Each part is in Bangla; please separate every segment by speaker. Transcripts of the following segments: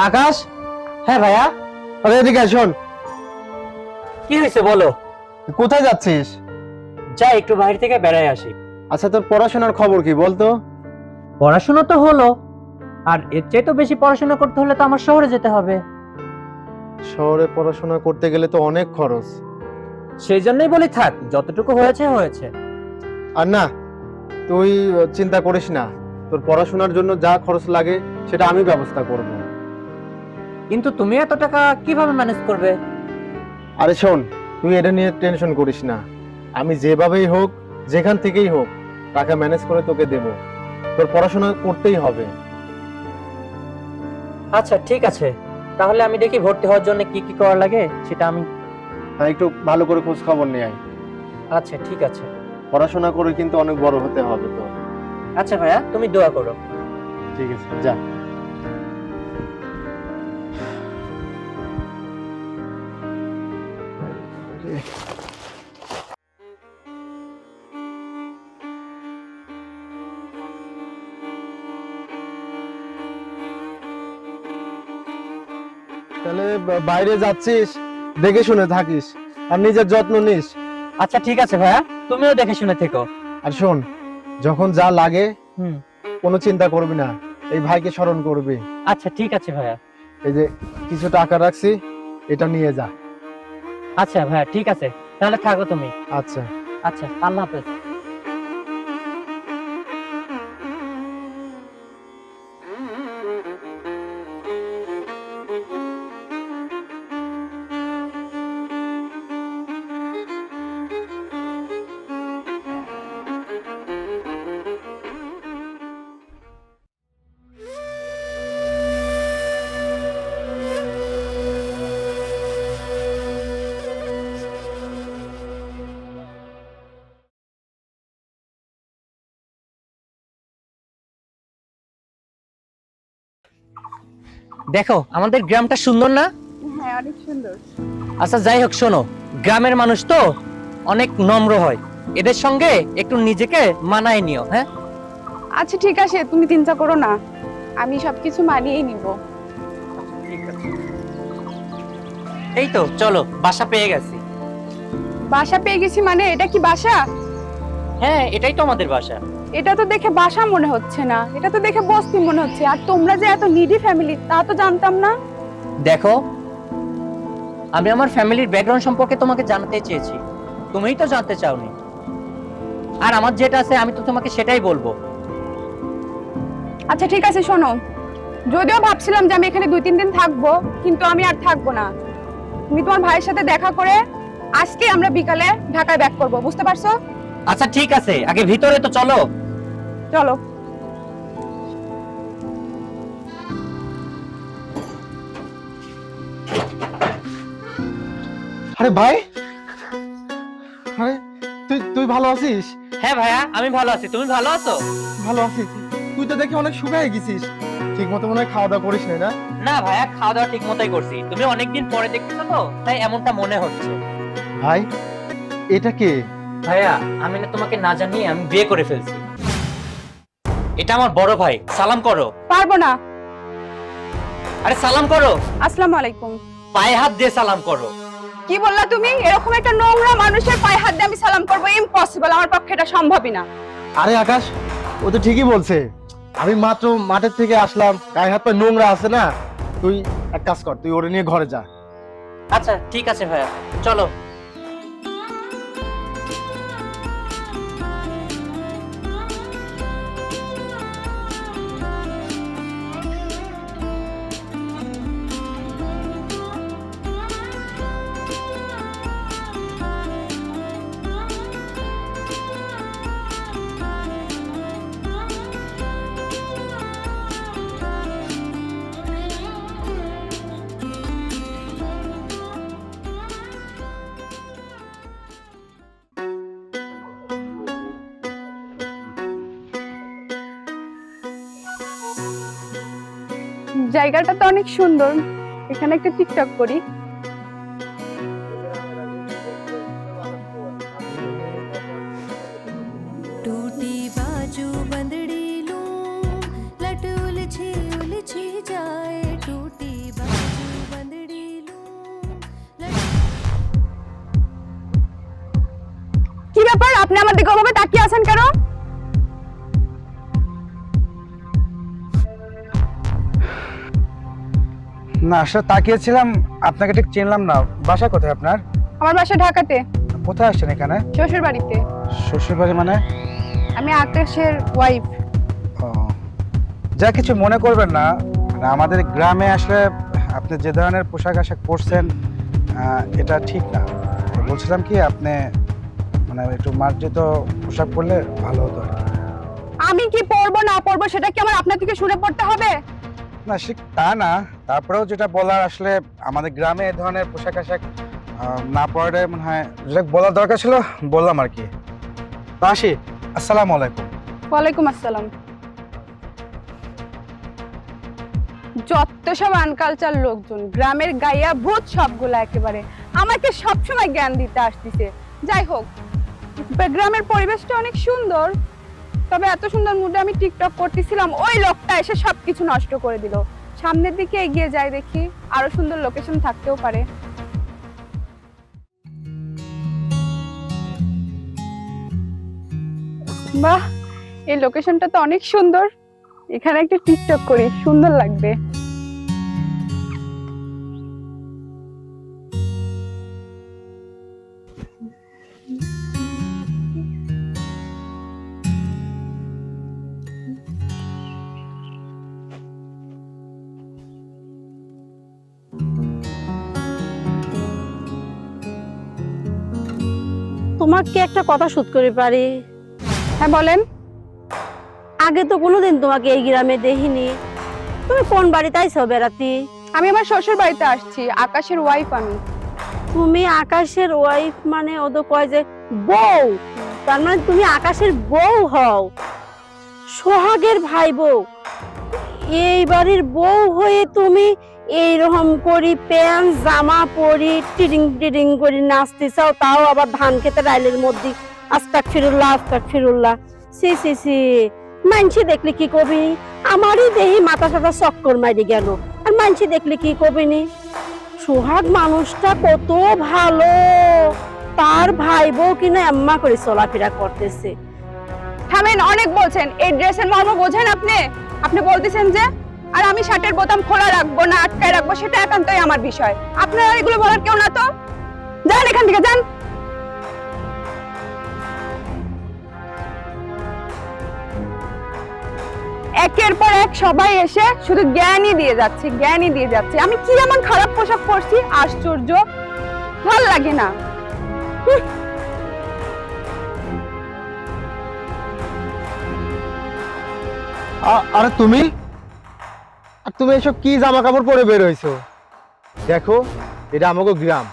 Speaker 1: আকাশ,
Speaker 2: হ্যাঁ ভাইয়া।
Speaker 1: আরে এদিকে আয়, শোন।
Speaker 2: কি হয়েছে বলো।
Speaker 1: কোথায় যাচ্ছিস?
Speaker 2: যাই একটু বাইরে থেকে বেড়াই আসি।
Speaker 1: আচ্ছা, তোর পড়াশোনার খবর কি বলতো?
Speaker 2: পড়াশোনা তো হলো, আর এর চেয়ে তো বেশি পড়াশোনা করতে হলে তো আমার শহরে যেতে হবে।
Speaker 1: শহরে পড়াশোনা করতে গেলে তো অনেক খরচ।
Speaker 2: সেই জন্যই বলি থাক, যতটুকু হয়েছে হয়েছে।
Speaker 1: আর না, তুই চিন্তা করিস না, তোর পড়াশোনার জন্য যা খরচ লাগে সেটা আমি ব্যবস্থা করব।
Speaker 2: কিন্তু তুমি এত টাকা কিভাবে ম্যানেজ করবে?
Speaker 1: আরে শোন, তুই এটা নিয়ে টেনশন করিস না, আমি যেভাবেই হোক, যেখান থেকেই হোক, টাকা ম্যানেজ করে তোকে দেব। তোর পড়াশোনা করতেই হবে।
Speaker 2: আচ্ছা ঠিক আছে, তাহলে আমি দেখি ভর্তি হওয়ার জন্য কি কি করা লাগে সেটা আমি।
Speaker 1: হ্যাঁ, একটু ভালো করে খোঁজ খবর নিয়ে আয়।
Speaker 2: আচ্ছা ঠিক আছে।
Speaker 1: পড়াশোনা করে কিন্তু অনেক বড় হতে হবে তো।
Speaker 2: আচ্ছা ভাইয়া, তুমি দোয়া করো।
Speaker 1: ঠিক আছে, যা। তাহলে বাইরে যাচ্ছিস, দেখে শুনে থাকিস আর নিজের যত্ন নিস।
Speaker 2: আচ্ছা ঠিক আছে ভাইয়া, তুমিও দেখে শুনে থেকো।
Speaker 1: আর শোন, যখন যা লাগে
Speaker 2: হুম।
Speaker 1: কোনো চিন্তা করবি না, এই ভাইকে স্মরণ করবি।
Speaker 2: আচ্ছা ঠিক আছে ভাইয়া।
Speaker 1: এই যে কিছু টাকা রাখছি, এটা নিয়ে যা।
Speaker 2: আচ্ছা ভাইয়া ঠিক আছে, তাহলে থাকো তুমি।
Speaker 1: আচ্ছা।
Speaker 2: আচ্ছা, আল্লাহ হাফেজ। দেখো আমাদের গ্রামটা সুন্দর না?
Speaker 3: হ্যাঁ, অনেক সুন্দর।
Speaker 2: আচ্ছা যাই হোক, শোনো, গ্রামের মানুষ তো অনেক নম্র হয়, এদের সঙ্গে একটু নিজেকে মানায় নিও। হ্যাঁ
Speaker 3: আচ্ছা ঠিক আছে, তুমি চিন্তা করো না, আমি সবকিছু মানিয়েই নিব।
Speaker 2: এই তো চলো, বাসা পেয়ে গেছি।
Speaker 3: বাসা পেয়ে গেছি মানে এটা কি বাসা?
Speaker 2: হ্যাঁ এটাই তো আমাদের বাসা।
Speaker 3: এটা তো দেখে বাসা মনে হচ্ছে না, এটা তো দেখে বস্তি মনে হচ্ছে। আর তোমরা যে এত নিডি ফ্যামিলি তা তো জানতাম না।
Speaker 2: দেখো, আমি আমার ফ্যামিলির ব্যাকগ্রাউন্ড সম্পর্কে তোমাকে জানাতে চেয়েছি, তুমিই তো জানতে চাওনি। আর আমার যেটা আছে আমি তো তোমাকে সেটাই বলবো।
Speaker 3: আচ্ছা ঠিক আছে, শোনো, যদিও ভাবছিলাম যে আমি এখানে 2-3 দিন থাকবো, কিন্তু আমি আর থাকবো না। তুমি তোমার ভাইয়ের সাথে দেখা করে আজকে আমরা বিকালে ঢাকায় ব্যাক করব, বুঝতে পারছো?
Speaker 2: আচ্ছা ঠিক আছে, আগে ভিতরে তো চলো।
Speaker 3: চলো।
Speaker 1: আরে ভাই, আরে তুই তুই ভালো আছিস?
Speaker 2: হ্যাঁ ভাইয়া, আমি ভালো আছি, তুমি ভালো আছো?
Speaker 1: ভালো আছিস? তুই তো দেখি অনেক শুকিয়ে গেছিস, ঠিক মতো মনে হয় খাওয়া দাওয়া করিস না?
Speaker 2: না ভাইয়া, খাওয়া দাওয়া ঠিক মতোই করছি, তুমি অনেকদিন পরে দেখতেছো তো তাই এমনটা মনে হচ্ছে।
Speaker 1: ভাই, এটা কে?
Speaker 2: ভাইয়া, আমি না তোমাকে না জানিয়ে আমি বিয়ে করে ফেলছি। এটা আমার বড় ভাই, সালাম করো।
Speaker 3: পারবো না।
Speaker 2: আরে সালাম করো।
Speaker 3: আসসালামু আলাইকুম।
Speaker 2: পায়ে হাত দিয়ে সালাম করো।
Speaker 3: কি বললা তুমি? এরকম একটা নোংরা মানুষের পায়ে হাত দিয়ে আমি সালাম করবো? ইম্পসিবল, আমার পক্ষে এটা সম্ভবই না।
Speaker 1: আরে আকাশ, ও তো ঠিকই বলছে। আমি মাত্র মাঠের থেকে আসলাম, গায়ে হাত পা নোংরা আছে না। তুই এক কাজ কর, তুই ওরে নিয়ে ঘরে যা।
Speaker 2: আচ্ছা ঠিক আছে ভাইয়া, চলো।
Speaker 3: জায়গাটা তো অনেক সুন্দর, এখানে একটা টিকটক করি।
Speaker 4: टूटी बाजू बंदड़ी लूं लट उलझी उलझी जाए टूट
Speaker 3: আপনি আমার দিকে ওভাবে তাকিয়ে আছেন কেন?
Speaker 4: না আসলে তাকিয়েছিলাম, আপনাকে ঠিক চিনলাম না। বাসা কোথায় আপনার?
Speaker 3: আমার বাসা ঢাকাতে।
Speaker 4: কোথায় আসছেন এখানে?
Speaker 3: শ্বশুর বাড়িতে।
Speaker 4: শ্বশুর বাড়ি মানে?
Speaker 3: আমি আকাশের ওয়াইফ।
Speaker 4: ও, যা কিছু মনে করবেন না, মানে আমাদের গ্রামে আসলে আপনি যে ধরনের পোশাক আশাক পরছেন এটা ঠিক না। তো বলছিলাম কি আপনি মানে একটু মার্জিত পোশাক পরলে ভালো হতো আর কি।
Speaker 3: আমি কি পরবো না পরবো সেটা কি আমার আপনার থেকে শুনে পড়তে হবে?
Speaker 4: না সে তা না, তারপরেও যেটা বলার আসলে আমাদের গ্রামে এই ধরনের পোশাক আশাক না পরাটাই মনে হয় যেটা বলার দরকার ছিল, বললাম আর কি। তো আসি, আসসালামু আলাইকুম।
Speaker 3: ওয়ালাইকুম আসসালাম। যত সব আনকালচার লোকজন, গ্রামের গাইয়া ভূত সবগুলা একেবারে আমাকে সবসময় জ্ঞান দিতে আসতেছে। যাই হোক, গ্রামের পরিবেশটা অনেক সুন্দর, তবে এত সুন্দর মুডে আমি টিকটক করতেছিলাম, ওই লোকটা এসে সবকিছু নষ্ট করে দিল। সামনের দিকে এগিয়ে যাই, দেখি আরো সুন্দর লোকেশন থাকতেও পারে। বাহ, এই লোকেশনটা তো অনেক সুন্দর। এখানে একটা টিকটক করি, সুন্দর লাগবে।
Speaker 5: তোমাকে একটা কথা শুট করে পারি?
Speaker 3: হ্যাঁ বলেন।
Speaker 5: আগে তো কোনোদিন তোমাকে এই গ্রামে দেখিনি। তুমি কোন বাড়িতে আইছো বেড়াতে?
Speaker 3: আমি আমার শ্বশুর বাড়িতে আসছি, আকাশের ওয়াইফ আমি।
Speaker 5: তুমি আকাশের ওয়াইফ মানে ও তো কয় যে বউ, তার মানে তুমি আকাশের বউ হও, সোহাগের ভাই বউ। এই বাড়ির বউ হয়ে তুমি এইরকম করি প্যান্ট জামা পরি টিডিং টিডিং করে নাচতে চাও, তাও আবার ধান খেতে রাইলের মধ্যে আস্তাক ফিরুল্লাহ আস্তাক ফিরুল্লাহ। সি সি সি, মানসি দেখলে কি কবি? আমারই দেহি মাথা সাথা চক্কর মারি গেল, আর মানসি দেখলে কি কবিনি? সোহাগ মানুষটা কত ভালো, তার ভাই বউ কিনা এম্মা করে চলাফেরা করতেছে।
Speaker 3: থামেন, অনেক বলছেন। এই ড্রেসের মর্ম বোঝেন আপনি? আপনি বলতেছেন যে আর আমি শার্টের বোতাম খোলা রাখবো না আটকায় রাখবো, সেটা একান্তই আমার বিষয়। আপনারা এগুলো বলার কেউ না তো। যান এখান থেকে, যান। একের পর এক সবাই এসে শুধু জ্ঞানই দিয়ে যাচ্ছে, জ্ঞানই দিয়ে যাচ্ছে। আমি কি এমন খারাপ পোশাক পরছি? আশ্চর্য, ভাল লাগে না।
Speaker 1: আরে তুমি, আর তুমি এসব কি জামা কাপড় পরে বের হইছো? দেখো, এটা আমাকে গ্রাম,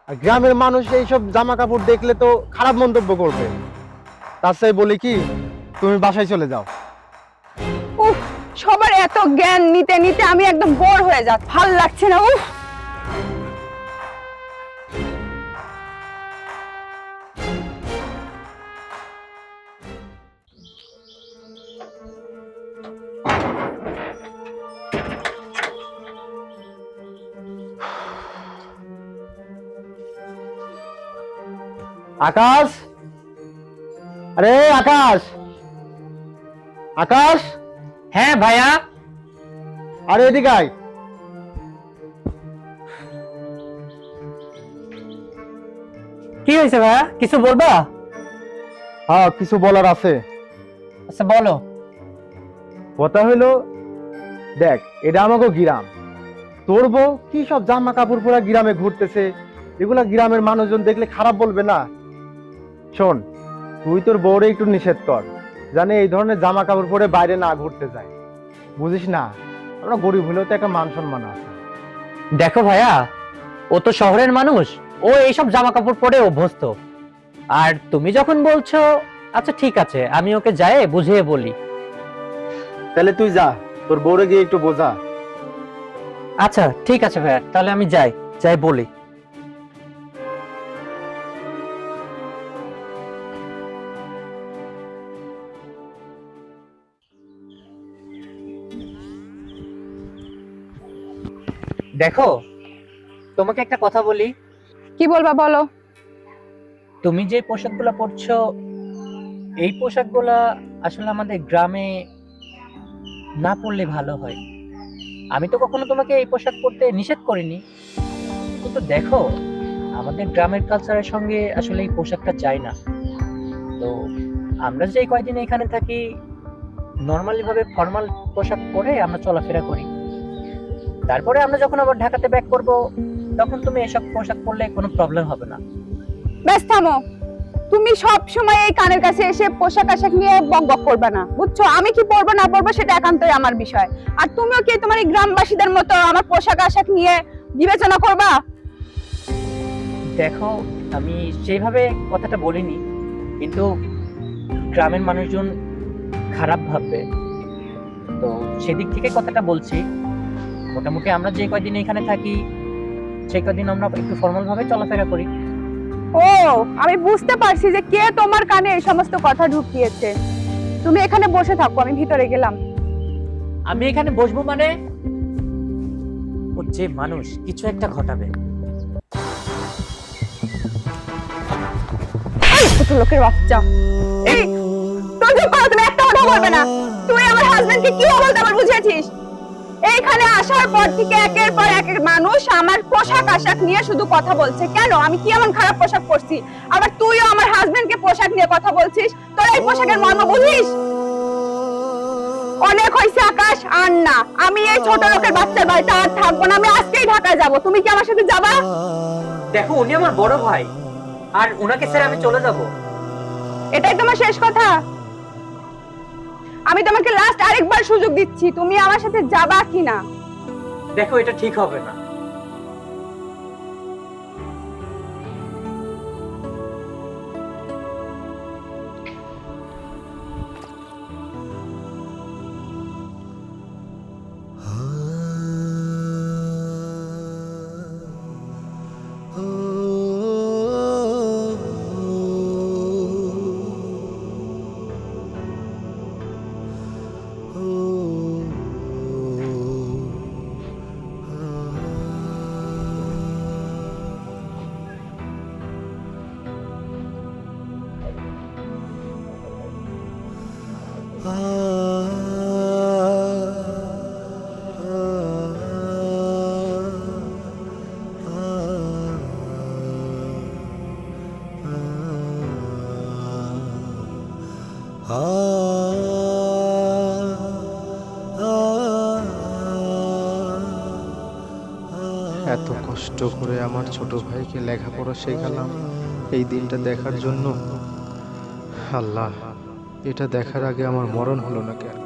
Speaker 1: আর গ্রামের মানুষ এইসব জামা কাপড় দেখলে তো খারাপ মন্তব্য করবে। তার চাই বলি কি, তুমি বাসায় চলে যাও।
Speaker 3: উফ, সবার এত জ্ঞান নিতে নিতে আমি একদম বোর হয়ে যাচ্ছি, ভাল লাগছে না। উফ,
Speaker 1: আকাশ, আরে আকাশ, আকাশ,
Speaker 2: হ্যাঁ ভাইয়া।
Speaker 1: আরে এদিকে আয়।
Speaker 2: কি হয়েছে ভাইয়া, কিছু বলবা?
Speaker 1: হ্যাঁ, কিছু বলার আছে।
Speaker 2: আচ্ছা বলো।
Speaker 1: কথা হইলো, দেখ এটা আমাকে গ্রাম, তোর বউ কি সব জামা কাপড় পরা গ্রামে ঘুরতেছে, এগুলা গ্রামের মানুষজন দেখলে খারাপ বলবে না? শোন, তুই তোর বউরে একটু নিষেধ কর, জানে এই ধরনের জামা কাপড় পরে বাইরে না ঘুরতে যায়। বুঝিস না, আমরা গরিব হলেও তো একটা মান সম্মান আছে।
Speaker 2: দেখো ভাইয়া, ও তো শহরের মানুষ, ও এইসব জামা কাপড় পরে অভ্যস্ত। আর তুমি যখন বলছো, আচ্ছা ঠিক আছে, আমি ওকে যাই বুঝিয়ে বলি।
Speaker 1: তাহলে তুই যা, তোর বউরে গিয়ে একটু বোঝা।
Speaker 2: আচ্ছা ঠিক আছে ভাইয়া, তাহলে আমি যাই, যাই বলি। দেখো, তোমাকে একটা কথা বলি।
Speaker 3: কি বলবা বলো।
Speaker 2: তুমি যে পোশাকগুলো পরছো এই পোশাকগুলা আসলে আমাদের গ্রামে না পরলে ভালো হয়। আমি তো কখনো তোমাকে এই পোশাক পরতে নিষেধ করিনি, কিন্তু দেখো আমাদের গ্রামের কালচারের সঙ্গে আসলে এই পোশাকটা যায় না। তো আমরা যে কয়দিন এখানে থাকি নর্মালি ভাবে ফর্মাল পোশাক পরে আমরা চলাফেরা করি। তারপরে আমরা যখন আবার ঢাকাতে ব্যাক করব তখন তুমি এসব পোশাক পরলে কোনো প্রবলেম হবে না।
Speaker 3: ব্যাস থামো, তুমি সব সময় এই কানের কাছে এসে পোশাক আশাক নিয়ে বকবক করবে না, বুঝছো? আমি কি পরবো না পরবো সেটা একান্তই আমার বিষয়। আর তুমিও কি তোমার এই গ্রামবাসীদের মতো আমার পোশাক আশাক নিয়ে বিবেচনা করবা?
Speaker 2: দেখো আমি সেইভাবে কথাটা বলিনি, কিন্তু গ্রামের মানুষজন খারাপ ভাববে, তো সেদিক থেকে কথাটা বলছি। মোটামুটি আমরা যে কয়দিন এখানে থাকি সেই কয়দিন আমরা একটু ফর্মাল ভাবে চলাফেরা করি।
Speaker 3: ও, আমি বুঝতে পারছি যে কে তোমার কানে এই সমস্ত কথা ঢুকিয়েছে। তুমি এখানে বসে থাকো, আমি ভিতরে গেলাম।
Speaker 2: আমি এখানে বসবো মানে ও যে মানুষ কিছু একটা ঘটাবে।
Speaker 3: এই ছোট লোকের বাচ্চা, এই তুই চুপ করো, তুমি একটা কথা বলবে না। তুই আমার হাজবেন্ডকে কি বলতে আবার বুঝিয়েছিস? এইখানে আসার পর থেকে একের পর এক মানুষ আমার পোশাক আশাক নিয়ে শুধু কথা বলছে। কেন? আমি কি এমন খারাপ পোশাক পরছি? আবার তুইও আমার হাজবেন্ডকে পোশাক নিয়ে কথা বলছিস। তোর এই পোশাকের মর্ম বুঝিস? অনেক হয়েছে আকাশ, আর না। আমি এই ছোট লোকের বাচ্চার বাড়িতে আর থাকবো না। আমি আজকেই ঢাকায় যাব। তুমি কি আমার সাথে যাবা?
Speaker 2: দেখো উনি আমার বড় ভাই, আর ওনাকে ছেড়ে আমি চলে যাব?
Speaker 3: এটাই তোমার শেষ কথা? আমি তোমাকে লাস্ট আরেকবার সুযোগ দিচ্ছি, তুমি আমার সাথে যাবা কিনা?
Speaker 2: দেখো এটা ঠিক হবে না।
Speaker 1: এত কষ্ট করে আমার ছোট ভাইকে লেখাপড়া শেখালাম এই দিনটা দেখার জন্য। আল্লাহ, এটা দেখার আগে আমার মরণ হলো না কেন?